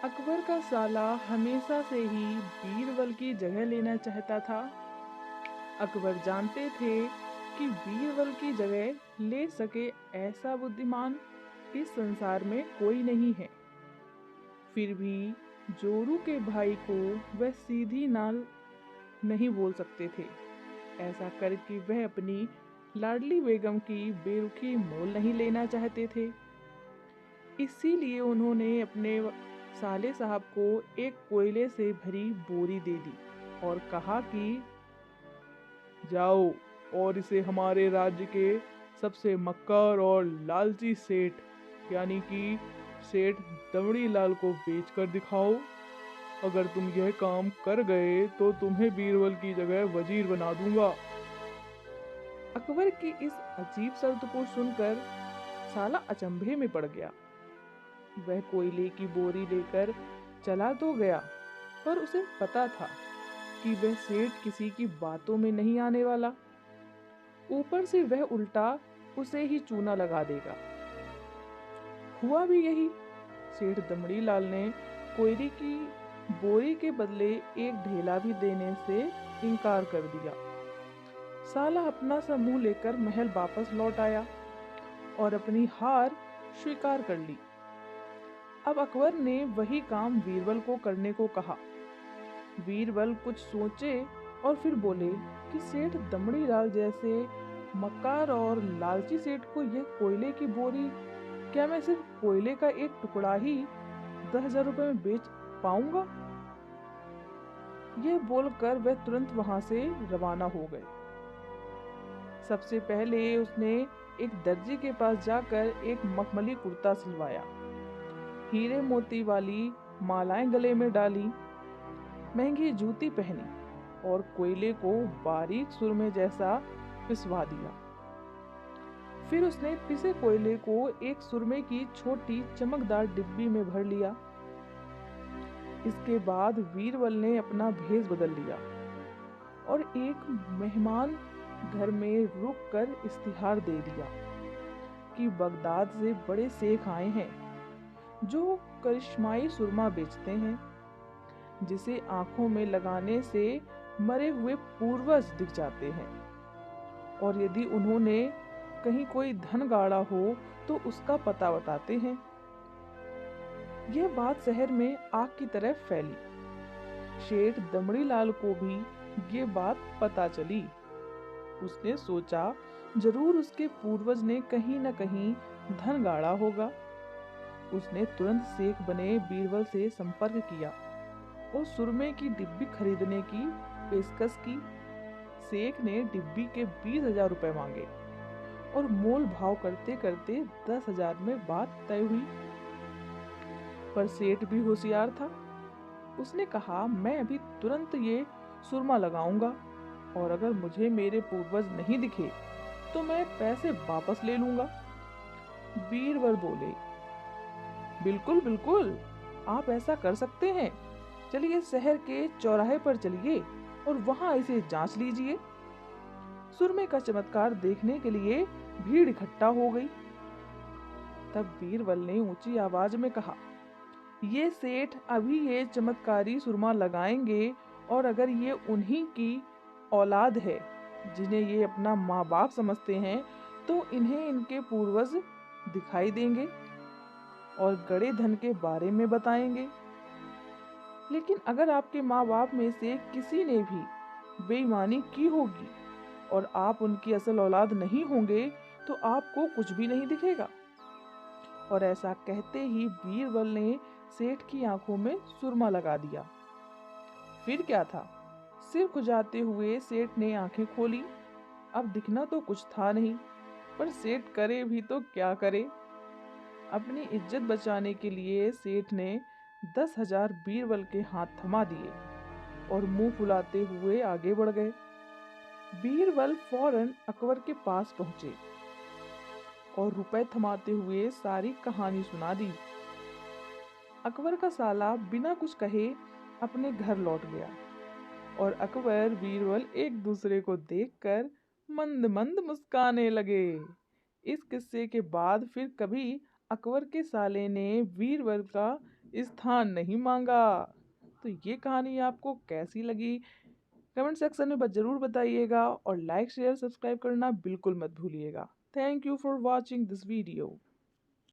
अकबर का साला हमेशा से ही बीरबल की जगह लेना चाहता था। अकबर जानते थे कि बीरबल की जगह ले सके ऐसा बुद्धिमान इस संसार में कोई नहीं है। फिर भी जोरू के भाई को वह सीधी नाल नहीं बोल सकते थे। ऐसा करके वह अपनी लाडली बेगम की बेरुखी मोल नहीं लेना चाहते थे। इसीलिए उन्होंने अपने साले साहब को एक कोयले से भरी बोरी दे दी और कहा कि जाओ और इसे हमारे राज्य के सबसे मक्कार और लालची सेठ यानी कि सेठ दमड़ी लाल को बेच कर दिखाओ। अगर तुम यह काम कर गए तो तुम्हें बीरबल की जगह वजीर बना दूंगा। अकबर की इस अजीब शर्त को सुनकर साला अचंभे में पड़ गया। वह कोयले की बोरी लेकर चला तो गया, पर उसे पता था कि वह सेठ किसी की बातों में नहीं आने वाला। ऊपर से वह उल्टा उसे ही चूना लगा देगा। हुआ भी यही। सेठ दमड़ी लाल ने कोयले की बोरी के बदले एक ढेला भी देने से इनकार कर दिया। साला अपना सा मुंह लेकर महल वापस लौट आया और अपनी हार स्वीकार कर ली। अब अकबर ने वही काम बीरबल को करने को कहा। बीरबल कुछ सोचे और फिर बोले कि सेठ दमड़ी लाल जैसे मक्कार और लालची सेठ को यह कोयले की बोरी, क्या मैं सिर्फ कोयले का एक टुकड़ा ही 10,000 रुपए में बेच पाऊंगा? यह बोलकर वह तुरंत वहां से रवाना हो गए। सबसे पहले उसने एक दर्जी के पास जाकर एक मखमली कुर्ता सिलवाया, हीरे मोती वाली मालाएं गले में डाली, महंगी जूती पहनी और कोयले को बारीक सुरमे जैसा पिसवा दिया। फिर उसने पिसे कोयले को एक सुरमे की छोटी चमकदार डिब्बी में भर लिया। इसके बाद बीरबल ने अपना भेष बदल लिया और एक मेहमान घर में रुक कर इश्तिहार दे दिया कि बगदाद से बड़े शेख आए हैं जो करिश्माई सुरमा बेचते हैं, जिसे आंखों में लगाने से मरे हुए पूर्वज दिख जाते हैं, और यदि उन्होंने कहीं कोई धन गाड़ा हो तो उसका पता बताते हैं। यह बात शहर में आग की तरह फैली। शेठ दमड़ी लाल को भी ये बात पता चली। उसने सोचा जरूर उसके पूर्वज ने कहीं न कहीं धन गाड़ा होगा। उसने तुरंत शेख बने बीरबल से संपर्क किया और सुरमे की डिब्बी खरीदने की पेशकश की। शेख ने डिब्बी के 20,000 रुपए मांगे और मोल भाव करते करते 10,000 में बात तय हुई। पर सेठ भी होशियार था। उसने कहा, मैं अभी तुरंत ये सुरमा लगाऊंगा और अगर मुझे मेरे पूर्वज नहीं दिखे तो मैं पैसे वापस ले लूंगा। बीरबल बोले, बिल्कुल बिल्कुल, आप ऐसा कर सकते हैं। चलिए शहर के चौराहे पर चलिए और वहां इसे जांच लीजिए। सुरमे का चमत्कार देखने के लिए भीड़ इकट्ठा हो गई। तब बीरबल ने ऊंची आवाज में कहा, ये सेठ अभी ये चमत्कारी सुरमा लगाएंगे और अगर ये उन्हीं की औलाद है जिन्हें ये अपना माँ बाप समझते हैं तो इन्हें इनके पूर्वज दिखाई देंगे और गड़े धन के बारे में बताएंगे। लेकिन अगर आपके माँ बाप में से किसी ने भी बेईमानी की होगी और आप उनकी असल औलाद नहीं होंगे तो आपको कुछ भी नहीं दिखेगा। और ऐसा कहते ही बीरबल ने सेठ की आंखों में सुरमा लगा दिया। फिर क्या था, सिर खुजाते हुए सेठ ने आंखें खोली। अब दिखना तो कुछ था नहीं, पर सेठ करे भी तो क्या करे। अपनी इज्जत बचाने के लिए सेठ ने 10,000 बीरबल के हाथ थमा दिए और मुंह फुलाते हुए आगे बढ़ गए। बीरबल फौरन अकबर के पास पहुंचे और रुपए थमाते हुए सारी कहानी सुना दी। अकबर का साला बिना कुछ कहे अपने घर लौट गया और अकबर बीरबल एक दूसरे को देखकर मंद मंद मुस्काने लगे। इस किस्से के बाद फिर कभी अकबर के साले ने बीरबल का स्थान नहीं मांगा। तो ये कहानी आपको कैसी लगी कमेंट सेक्शन में ज़रूर बताइएगा और लाइक शेयर सब्सक्राइब करना बिल्कुल मत भूलिएगा। Thank you for watching this video.